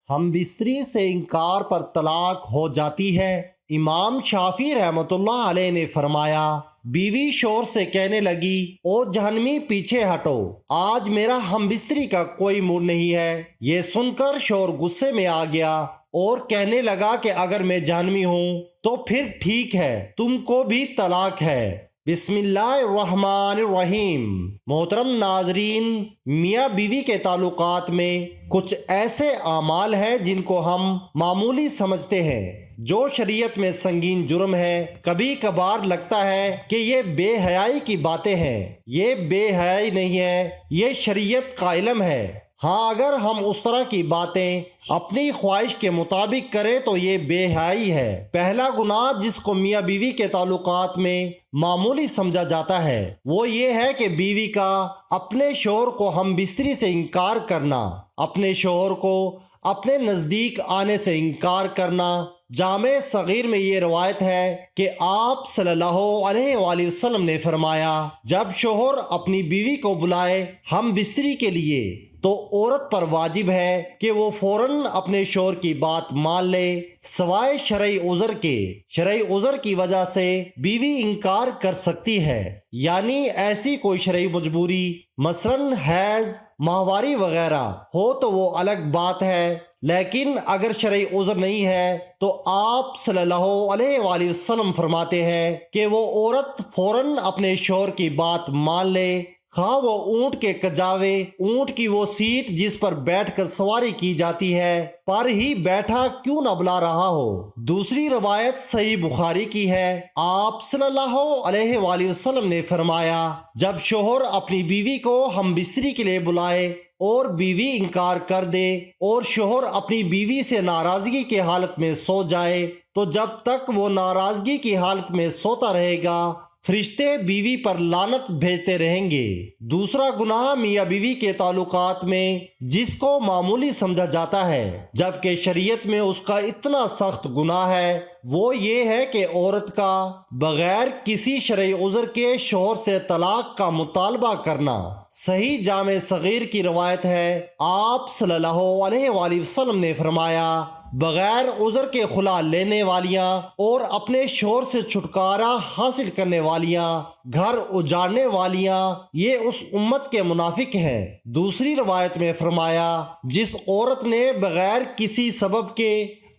ہم بستری سے انکار پر طلاق ہو جاتی ہے؟ امام شافعی رحمۃ اللہ علیہ نے فرمایا، بیوی شوہر سے کہنے لگی، او جہنمی پیچھے ہٹو، آج میرا ہم بستری کا کوئی موڈ نہیں ہے۔ یہ سن کر شوہر غصے میں آ گیا اور کہنے لگا کہ اگر میں جہنمی ہوں تو پھر ٹھیک ہے، تم کو بھی طلاق ہے۔ بسم اللہ الرحمن الرحیم۔ محترم ناظرین، میاں بیوی کے تعلقات میں کچھ ایسے اعمال ہیں جن کو ہم معمولی سمجھتے ہیں، جو شریعت میں سنگین جرم ہے۔ کبھی کبھار لگتا ہے کہ یہ بے حیائی کی باتیں ہیں۔ یہ بے حیائی نہیں ہے، یہ شریعت کا علم ہے۔ ہاں، اگر ہم اس طرح کی باتیں اپنی خواہش کے مطابق کریں تو یہ بے حیائی ہے۔ پہلا گناہ جس کو میاں بیوی کے تعلقات میں معمولی سمجھا جاتا ہے وہ یہ ہے کہ بیوی کا اپنے شوہر کو ہم بستری سے انکار کرنا، اپنے شوہر کو اپنے نزدیک آنے سے انکار کرنا۔ جامع صغیر میں یہ روایت ہے کہ آپ صلی اللہ علیہ وآلہ وسلم نے فرمایا، جب شوہر اپنی بیوی کو بلائے ہم بستری کے لیے تو عورت پر واجب ہے کہ وہ فوراً اپنے شوہر کی بات مان لے، سوائے شرعی عذر کے۔ شرعی عذر کی وجہ سے بیوی انکار کر سکتی ہے، یعنی ایسی کوئی شرعی مجبوری، مثلاً حیض، ماہواری وغیرہ ہو تو وہ الگ بات ہے، لیکن اگر شرعی عذر نہیں ہے تو آپ صلی اللہ علیہ وآلہ وسلم فرماتے ہیں کہ وہ عورت فوراً اپنے شوہر کی بات مان لے، خواہ وہ اونٹ کے کجاوے، اونٹ کی وہ سیٹ جس پر بیٹھ کر سواری کی جاتی ہے پر ہی بیٹھا کیوں نہ بلا رہا ہو۔ دوسری روایت صحیح بخاری کی ہے، آپ صلی اللہ علیہ وآلہ وسلم نے فرمایا، جب شوہر اپنی بیوی کو ہم بستری کے لیے بلائے اور بیوی انکار کر دے اور شوہر اپنی بیوی سے ناراضگی کی حالت میں سو جائے تو جب تک وہ ناراضگی کی حالت میں سوتا رہے گا فرشتے بیوی پر لعنت بھیجتے رہیں گے۔ دوسرا گناہ میاں بیوی کے تعلقات میں جس کو معمولی سمجھا جاتا ہے جبکہ شریعت میں اس کا اتنا سخت گناہ ہے، وہ یہ ہے کہ عورت کا بغیر کسی شرعی عذر کے شوہر سے طلاق کا مطالبہ کرنا۔ صحیح جامع صغیر کی روایت ہے، آپ صلی اللہ علیہ وآلہ وسلم نے فرمایا، بغیر عذر کے خلا لینے والیاں اور اپنے شوہر سے چھٹکارا حاصل کرنے والیاں، گھر اجاڑنے والیاں، یہ اس امت کے منافق ہیں۔ دوسری روایت میں فرمایا، جس عورت نے بغیر کسی سبب کے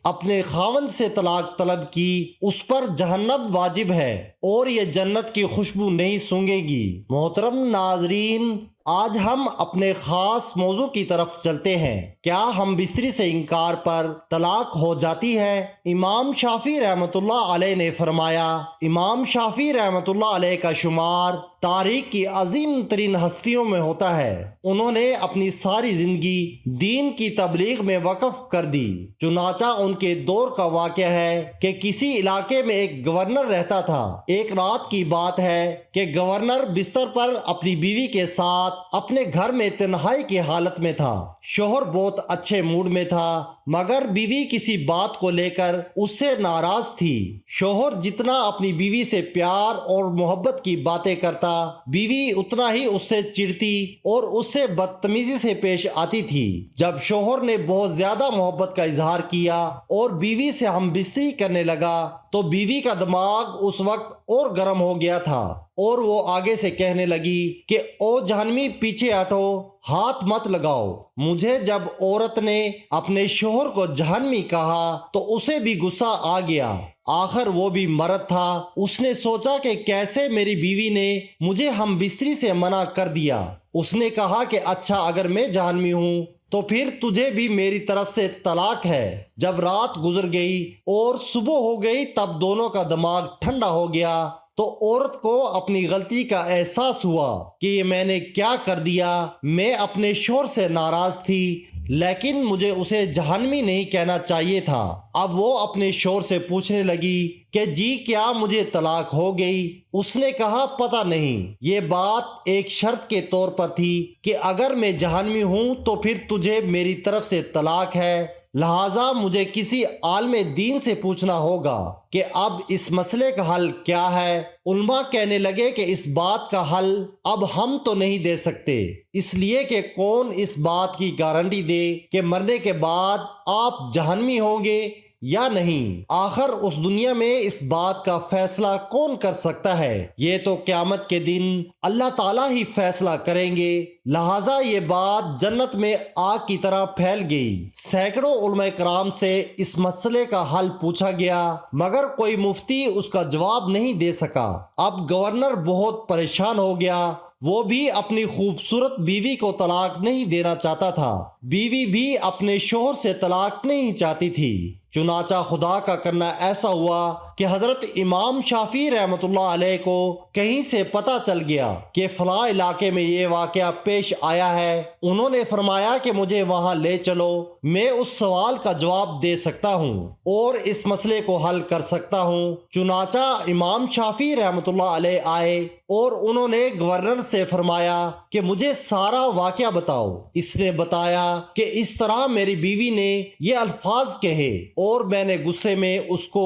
اپنے خاوند سے طلاق طلب کی اس پر جہنم واجب ہے اور یہ جنت کی خوشبو نہیں سونگے گی۔ محترم ناظرین، آج ہم اپنے خاص موضوع کی طرف چلتے ہیں، کیا ہم بستری سے انکار پر طلاق ہو جاتی ہے؟ امام شافعی رحمۃ اللہ علیہ نے فرمایا، امام شافعی رحمۃ اللہ علیہ کا شمار تاریخ کی عظیم ترین ہستیوں میں ہوتا ہے۔ انہوں نے اپنی ساری زندگی دین کی تبلیغ میں وقف کر دی۔ چنانچہ ان کے دور کا واقعہ ہے کہ کسی علاقے میں ایک گورنر رہتا تھا۔ ایک رات کی بات ہے کہ گورنر بستر پر اپنی بیوی کے ساتھ اپنے گھر میں تنہائی کی حالت میں تھا۔ شوہر بہت اچھے موڈ میں تھا مگر بیوی کسی بات کو لے کر اس سے ناراض تھی۔ شوہر جتنا اپنی بیوی سے پیار اور محبت کی باتیں کرتا، بیوی اتنا ہی اس سے چڑتی اور اس سے بدتمیزی سے پیش آتی تھی۔ جب شوہر نے بہت زیادہ محبت کا اظہار کیا اور بیوی سے ہم بستری کرنے لگا تو بیوی کا دماغ اس وقت اور گرم ہو گیا تھا اور وہ آگے سے کہنے لگی کہ او جہنمی پیچھے ہٹو، ہاتھ مت لگاؤ۔ مجھے جب عورت نے اپنے شوہر کو جہنمی کہا تو اسے بھی غصہ آ گیا۔ آخر وہ بھی مرد تھا، اس نے سوچا کہ کیسے میری بیوی نے مجھے ہم بستری سے منع کر دیا۔ اس نے کہا کہ اچھا، اگر میں جہنمی ہوں تو پھر تجھے بھی میری طرف سے طلاق ہے۔ جب رات گزر گئی اور صبح ہو گئی تب دونوں کا دماغ ٹھنڈا ہو گیا تو عورت کو اپنی غلطی کا احساس ہوا کہ یہ میں نے کیا کر دیا۔ میں اپنے شوہر سے ناراض تھی لیکن مجھے اسے جہنمی نہیں کہنا چاہیے تھا۔ اب وہ اپنے شوہر سے پوچھنے لگی کہ جی کیا مجھے طلاق ہو گئی؟ اس نے کہا پتہ نہیں، یہ بات ایک شرط کے طور پر تھی کہ اگر میں جہنمی ہوں تو پھر تجھے میری طرف سے طلاق ہے۔ لہٰذا مجھے کسی عالم دین سے پوچھنا ہوگا کہ اب اس مسئلے کا حل کیا ہے۔ علماء کہنے لگے کہ اس بات کا حل اب ہم تو نہیں دے سکتے، اس لیے کہ کون اس بات کی گارنٹی دے کہ مرنے کے بعد آپ جہنمی ہوں گے یا نہیں؟ آخر اس دنیا میں اس بات کا فیصلہ کون کر سکتا ہے؟ یہ تو قیامت کے دن اللہ تعالیٰ ہی فیصلہ کریں گے۔ لہٰذا یہ بات جنت میں آگ کی طرح پھیل گئی۔ سینکڑوں علماء کرام سے اس مسئلے کا حل پوچھا گیا مگر کوئی مفتی اس کا جواب نہیں دے سکا۔ اب گورنر بہت پریشان ہو گیا۔ وہ بھی اپنی خوبصورت بیوی کو طلاق نہیں دینا چاہتا تھا، بیوی بھی اپنے شوہر سے طلاق نہیں چاہتی تھی۔ چنانچہ خدا کا کرنا ایسا ہوا کہ حضرت امام شافعی رحمۃ اللہ علیہ کو کہیں سے پتہ چل گیا کہ فلاں علاقے میں یہ واقعہ پیش آیا ہے۔ انہوں نے فرمایا کہ مجھے وہاں لے چلو، میں اس سوال کا جواب دے سکتا ہوں اور اس مسئلے کو حل کر سکتا ہوں۔ چنانچہ امام شافعی رحمۃ اللہ علیہ آئے اور انہوں نے گورنر سے فرمایا کہ مجھے سارا واقعہ بتاؤ۔ اس نے بتایا کہ اس طرح میری بیوی نے یہ الفاظ کہے اور میں نے غصے میں اس کو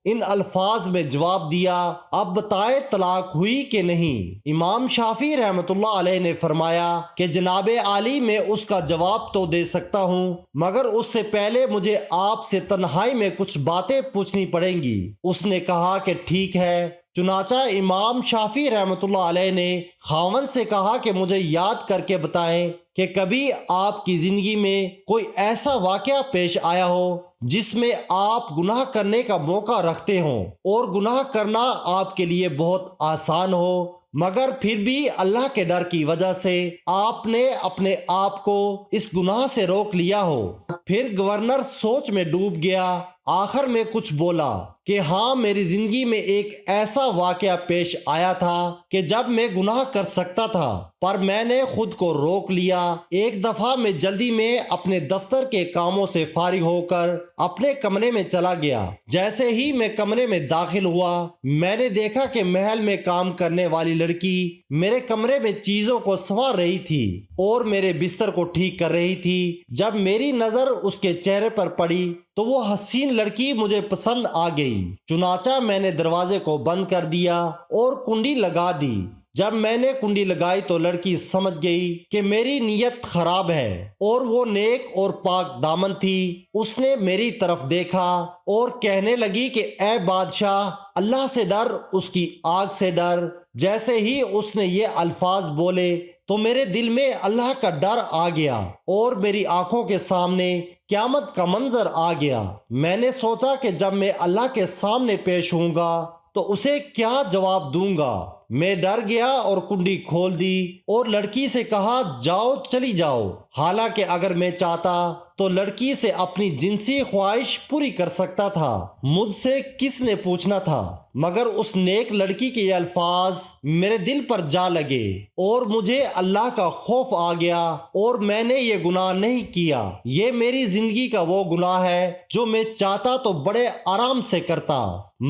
ان الفاظ میں جواب دیا، اب بتائے طلاق ہوئی کہ نہیں؟ امام شافعی رحمۃ اللہ علیہ نے فرمایا کہ جناب عالی میں اس کا جواب تو دے سکتا ہوں مگر اس سے پہلے مجھے آپ سے تنہائی میں کچھ باتیں پوچھنی پڑیں گی۔ اس نے کہا کہ ٹھیک ہے۔ چنانچہ امام شافعی رحمۃ اللہ علیہ نے خاوند سے کہا کہ مجھے یاد کر کے بتائیں کہ کبھی آپ کی زندگی میں کوئی ایسا واقعہ پیش آیا ہو جس میں آپ گناہ کرنے کا موقع رکھتے ہوں اور گناہ کرنا آپ کے لیے بہت آسان ہو مگر پھر بھی اللہ کے ڈر کی وجہ سے آپ نے اپنے آپ کو اس گناہ سے روک لیا ہو۔ پھر گورنر سوچ میں ڈوب گیا۔ آخر میں کچھ بولا کہ ہاں، میری زندگی میں ایک ایسا واقعہ پیش آیا تھا کہ جب میں گناہ کر سکتا تھا پر میں نے خود کو روک لیا۔ ایک دفعہ میں جلدی میں اپنے دفتر کے کاموں سے فارغ ہو کر اپنے کمرے میں چلا گیا۔ جیسے ہی میں کمرے میں داخل ہوا میں نے دیکھا کہ محل میں کام کرنے والی لڑکی میرے کمرے میں چیزوں کو سنوار رہی تھی اور میرے بستر کو ٹھیک کر رہی تھی۔ جب میری نظر اس کے چہرے پر پڑی تو وہ حسین لڑکی مجھے پسند آ گئی۔ چنانچہ میں نے دروازے کو بند کر دیا اور کنڈی لگا دی۔ جب میں نے کنڈی لگائی تو لڑکی سمجھ گئی کہ میری نیت خراب ہے اور وہ نیک اور پاک دامن تھی۔ اس نے میری طرف دیکھا اور کہنے لگی کہ اے بادشاہ، اللہ سے ڈر، اس کی آگ سے ڈر۔ جیسے ہی اس نے یہ الفاظ بولے تو میرے دل میں اللہ کا ڈر آ گیا اور میری آنکھوں کے سامنے قیامت کا منظر آ گیا۔ میں نے سوچا کہ جب میں اللہ کے سامنے پیش ہوں گا تو اسے کیا جواب دوں گا۔ میں ڈر گیا اور کنڈی کھول دی اور لڑکی سے کہا جاؤ، چلی جاؤ۔ حالانکہ اگر میں چاہتا تو لڑکی سے اپنی جنسی خواہش پوری کر سکتا تھا، مجھ سے کس نے پوچھنا تھا؟ مگر اس نیک لڑکی کے یہ الفاظ میرے دل پر جا لگے اور مجھے اللہ کا خوف آ گیا اور میں نے یہ گناہ نہیں کیا۔ یہ میری زندگی کا وہ گناہ ہے جو میں چاہتا تو بڑے آرام سے کرتا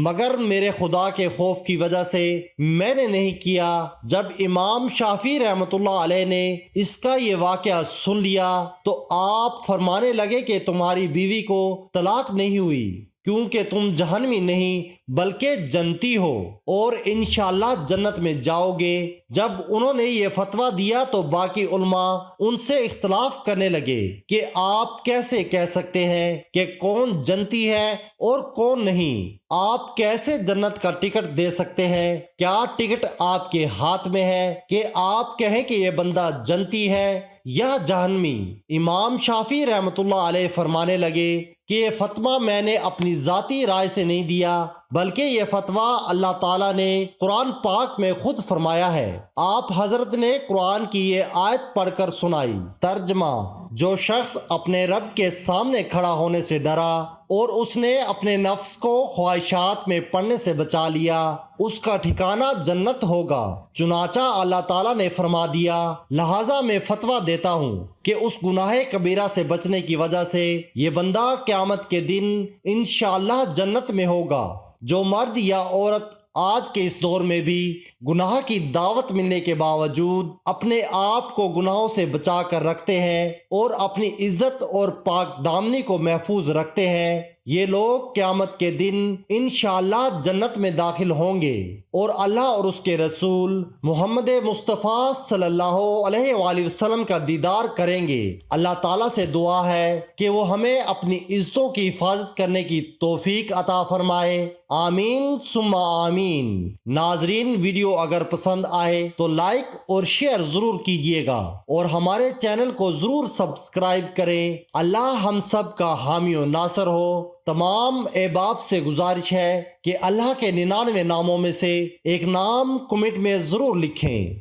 مگر میرے خدا کے خوف کی وجہ سے میں نے نہیں کیا۔ جب امام شافعی رحمۃ اللہ علیہ نے اس کا یہ واقعہ سن لیا تو آپ فرمانے لگے کہ تمہاری بیوی کو طلاق نہیں ہوئی کیونکہ تم جہنمی نہیں بلکہ جنتی ہو اور انشاءاللہ جنت میں جاؤ گے۔ جب انہوں نے یہ فتویٰ دیا تو باقی علماء ان سے اختلاف کرنے لگے کہ آپ کیسے کہہ سکتے ہیں کہ کون جنتی ہے اور کون نہیں؟ آپ کیسے جنت کا ٹکٹ دے سکتے ہیں؟ کیا ٹکٹ آپ کے ہاتھ میں ہے کہ آپ کہیں کہ یہ بندہ جنتی ہے یا جہنمی؟ امام شافعی رحمۃ اللہ علیہ فرمانے لگے کہ یہ فتویٰ میں نے اپنی ذاتی رائے سے نہیں دیا بلکہ یہ فتویٰ اللہ تعالیٰ نے قرآن پاک میں خود فرمایا ہے۔ آپ حضرت نے قرآن کی یہ آیت پڑھ کر سنائی۔ ترجمہ: جو شخص اپنے رب کے سامنے کھڑا ہونے سے ڈرا اور اس نے اپنے نفس کو خواہشات میں پڑنے سے بچا لیا، اس کا ٹھکانہ جنت ہوگا۔ چنانچہ اللہ تعالیٰ نے فرما دیا، لہٰذا میں فتویٰ دیتا ہوں کہ اس گناہ کبیرہ سے بچنے کی وجہ سے یہ بندہ قیامت کے دن انشاءاللہ جنت میں ہوگا۔ جو مرد یا عورت آج کے اس دور میں بھی گناہ کی دعوت ملنے کے باوجود اپنے آپ کو گناہوں سے بچا کر رکھتے ہیں اور اپنی عزت اور پاک دامنی کو محفوظ رکھتے ہیں، یہ لوگ قیامت کے دن انشاءاللہ جنت میں داخل ہوں گے اور اللہ اور اس کے رسول محمد مصطفیٰ صلی اللہ علیہ وآلہ وسلم کا دیدار کریں گے۔ اللہ تعالیٰ سے دعا ہے کہ وہ ہمیں اپنی عزتوں کی حفاظت کرنے کی توفیق عطا فرمائے، آمین ثم آمین۔ ناظرین، ویڈیو اگر پسند آئے تو لائک اور شیئر ضرور کیجیے گا اور ہمارے چینل کو ضرور سبسکرائب کریں۔ اللہ ہم سب کا حامی و ناصر ہو۔ تمام احباب سے گزارش ہے کہ اللہ کے 99 ناموں میں سے ایک نام کمنٹ میں ضرور لکھیں۔